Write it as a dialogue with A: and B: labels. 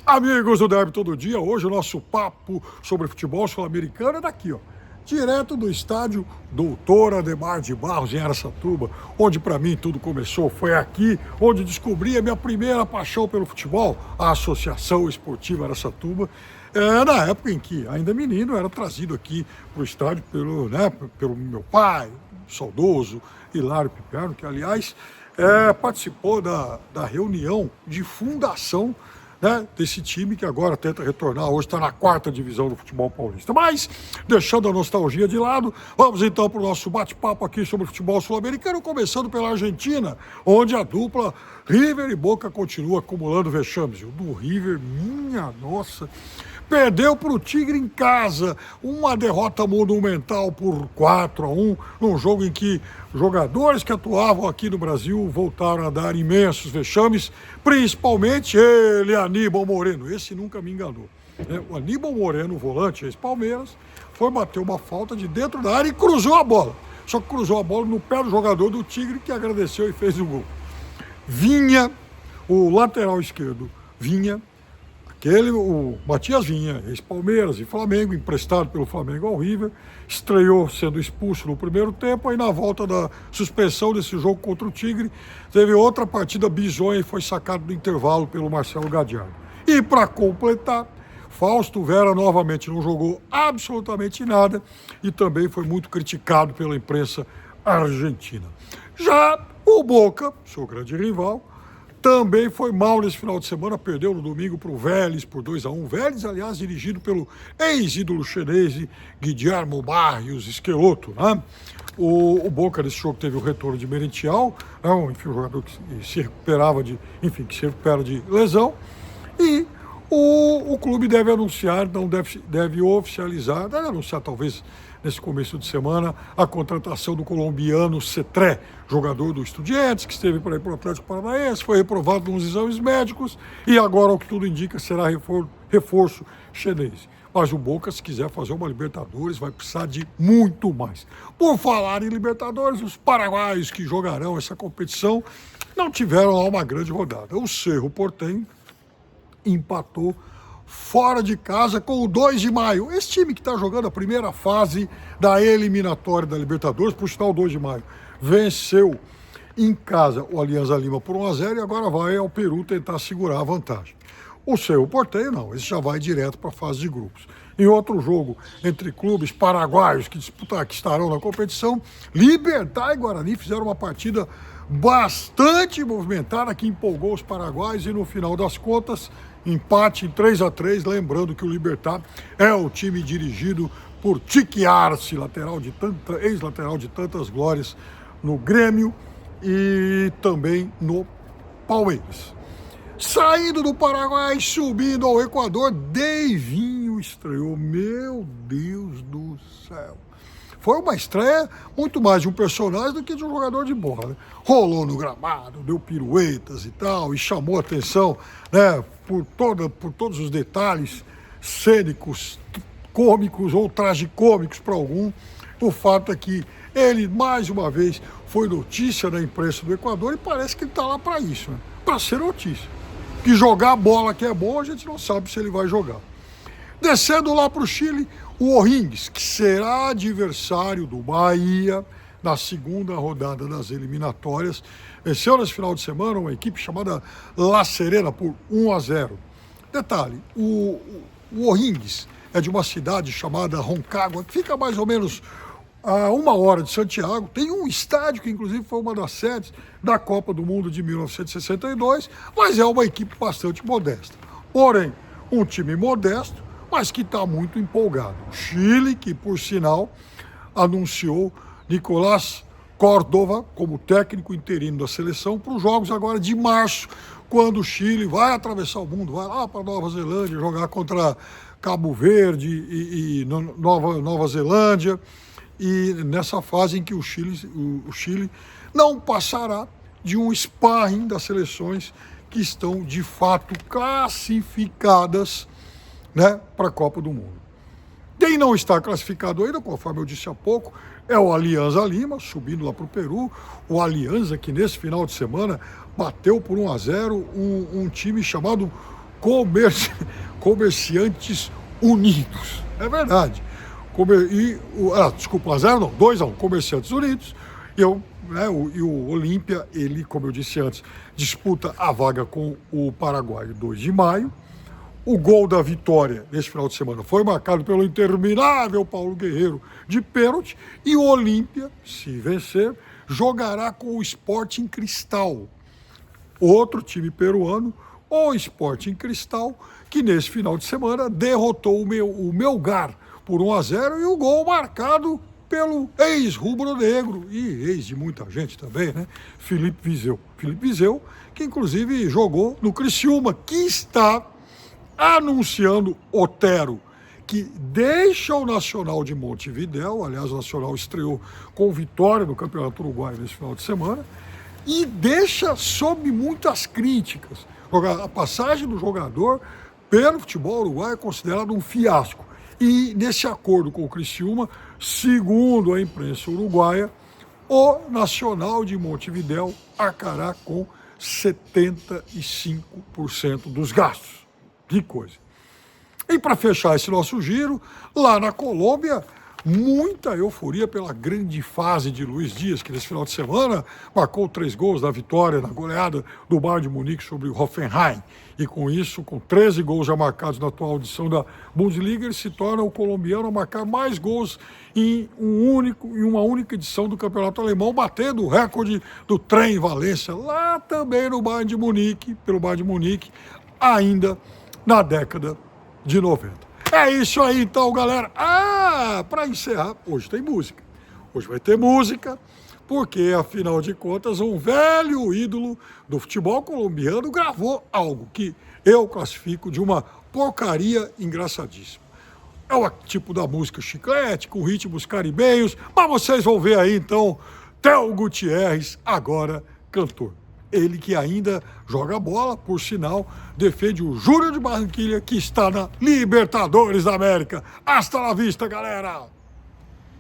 A: Amigos do Derby Todo Dia, hoje o nosso papo sobre futebol sul-americano é daqui, ó. Direto do estádio Doutor Adhemar de Barros, em Araçatuba, onde para mim tudo começou. Foi aqui onde descobri a minha primeira paixão pelo futebol, a Associação Esportiva Araçatuba. Na época em que, ainda menino, era trazido aqui para o estádio pelo meu pai, saudoso Hilário Piperno, que, aliás, participou da reunião de fundação, né, desse time que agora tenta retornar, hoje está na 4ª divisão do futebol paulista. Mas, deixando a nostalgia de lado, vamos então para o nosso bate-papo aqui sobre o futebol sul-americano, começando pela Argentina, onde a dupla River e Boca continua acumulando vexames. O do River, minha nossa, perdeu para o Tigre em casa, uma derrota monumental por 4-1, num jogo em que jogadores que atuavam aqui no Brasil voltaram a dar imensos vexames, principalmente ele, Aníbal Moreno. Esse nunca me enganou. O Aníbal Moreno, volante, ex-Palmeiras, foi bater uma falta de dentro da área e cruzou a bola. Só que cruzou a bola no pé do jogador do Tigre, que agradeceu e fez o gol. Vinha, o lateral esquerdo, o Matias Vinha, ex-Palmeiras e Flamengo, emprestado pelo Flamengo ao River, estreou sendo expulso no primeiro tempo, aí na volta da suspensão desse jogo contra o Tigre, teve outra partida bizonha e foi sacado do intervalo pelo Marcelo Gadiardo. E para completar, Fausto Vera novamente não jogou absolutamente nada e também foi muito criticado pela imprensa argentina. Já o Boca, seu grande rival, também foi mal nesse final de semana, perdeu no domingo para o Vélez por 2-1. Vélez, aliás, dirigido pelo ex-ídolo chinês Guillermo Barrios Esqueloto, né? O Boca nesse jogo teve o retorno de Merentiel, enfim, um jogador que se recupera de lesão. E o clube deve anunciar, deve oficializar, deve anunciar talvez nesse começo de semana, a contratação do colombiano Cetré, jogador do Estudiantes, que esteve para ir para o Atlético Paranaense, foi reprovado nos exames médicos e agora, o que tudo indica, será reforço chinês. Mas o Boca, se quiser fazer uma Libertadores, vai precisar de muito mais. Por falar em Libertadores, os paraguaios que jogarão essa competição não tiveram lá uma grande rodada. O Cerro Porteño empatou fora de casa com o 2 de Maio. Esse time que está jogando a primeira fase da eliminatória da Libertadores, por sinal, o 2 de Maio, venceu em casa o Alianza Lima por 1-0 e agora vai ao Peru tentar segurar a vantagem. O Cerro Porteño não, esse já vai direto para a fase de grupos. Em outro jogo entre clubes paraguaios que estarão na competição, Libertad e Guarani fizeram uma partida bastante movimentada que empolgou os paraguaios e no final das contas, empate em 3-3, lembrando que o Libertad é o time dirigido por Tique Arce, ex-lateral de tantas glórias no Grêmio e também no Palmeiras. Saindo do Paraguai, subindo ao Equador, Deivinho estreou. Meu Deus do céu. Foi uma estreia muito mais de um personagem do que de um jogador de bola, né? Rolou no gramado, deu piruetas e tal, e chamou a atenção, né, por todos os detalhes cênicos, cômicos ou tragicômicos para algum. O fato é que ele, mais uma vez, foi notícia da imprensa do Equador e parece que ele está lá para isso, né? Para ser notícia. Que jogar bola que é bom, a gente não sabe se ele vai jogar. Descendo lá para o Chile, o O'Higgins, que será adversário do Bahia na segunda rodada das eliminatórias, venceu nesse final de semana uma equipe chamada La Serena por 1-0. Detalhe, o O'Higgins é de uma cidade chamada Rancagua, que fica mais ou menos a 1 hora de Santiago. Tem um estádio que inclusive foi uma das sedes da Copa do Mundo de 1962, mas é uma equipe bastante modesta. Porém, um time modesto, mas que está muito empolgado. O Chile, que por sinal anunciou Nicolás Córdoba como técnico interino da seleção para os jogos agora de março, quando o Chile vai atravessar o mundo, vai lá para Nova Zelândia jogar contra Cabo Verde e Nova Zelândia, e nessa fase em que o Chile não passará de um sparring das seleções que estão de fato classificadas, né, para a Copa do Mundo. Quem não está classificado ainda, conforme eu disse há pouco, é o Alianza Lima, subindo lá para o Peru. O Alianza que nesse final de semana bateu por 1-0 um time chamado Comerciantes Unidos. É verdade. Desculpa, 1-0 não, 2-1, Comerciantes Unidos. E o Olímpia, ele, como eu disse antes, disputa a vaga com o Paraguai 2 de maio. O gol da vitória nesse final de semana foi marcado pelo interminável Paulo Guerreiro de pênalti. E o Olímpia, se vencer, jogará com o Sporting Cristal, outro time peruano, o Sporting Cristal, que nesse final de semana derrotou o Melgar por 1-0 e o gol marcado pelo ex-rubro-negro e ex de muita gente também, né? Felipe Viseu. Felipe Viseu, que inclusive jogou no Criciúma, que está anunciando Otero, que deixa o Nacional de Montevidéu. Aliás, o Nacional estreou com vitória no Campeonato Uruguaio nesse final de semana, e deixa sob muitas críticas. A passagem do jogador pelo futebol uruguaio é considerada um fiasco. E nesse acordo com o Criciúma, segundo a imprensa uruguaia, o Nacional de Montevidéu arcará com 75% dos gastos. Que coisa. E para fechar esse nosso giro, lá na Colômbia, muita euforia pela grande fase de Luiz Dias, que nesse final de semana marcou 3 gols da vitória na goleada do Bayern de Munique sobre o Hoffenheim. E com isso, com 13 gols já marcados na atual edição da Bundesliga, ele se torna o colombiano a marcar mais gols em uma única edição do Campeonato Alemão, batendo o recorde do Trem Valência, lá também no Bayern de Munique, pelo Bayern de Munique, ainda na década de 90. É isso aí então, galera. Para encerrar, hoje tem música. Hoje vai ter música, porque afinal de contas um velho ídolo do futebol colombiano gravou algo que eu classifico de uma porcaria engraçadíssima. É o tipo da música chiclete, com ritmos caribenhos, mas vocês vão ver aí então Theo Gutierrez, agora cantor. Ele que ainda joga bola, por sinal, defende o Júnior de Barranquilla, que está na Libertadores da América. Hasta la vista, galera!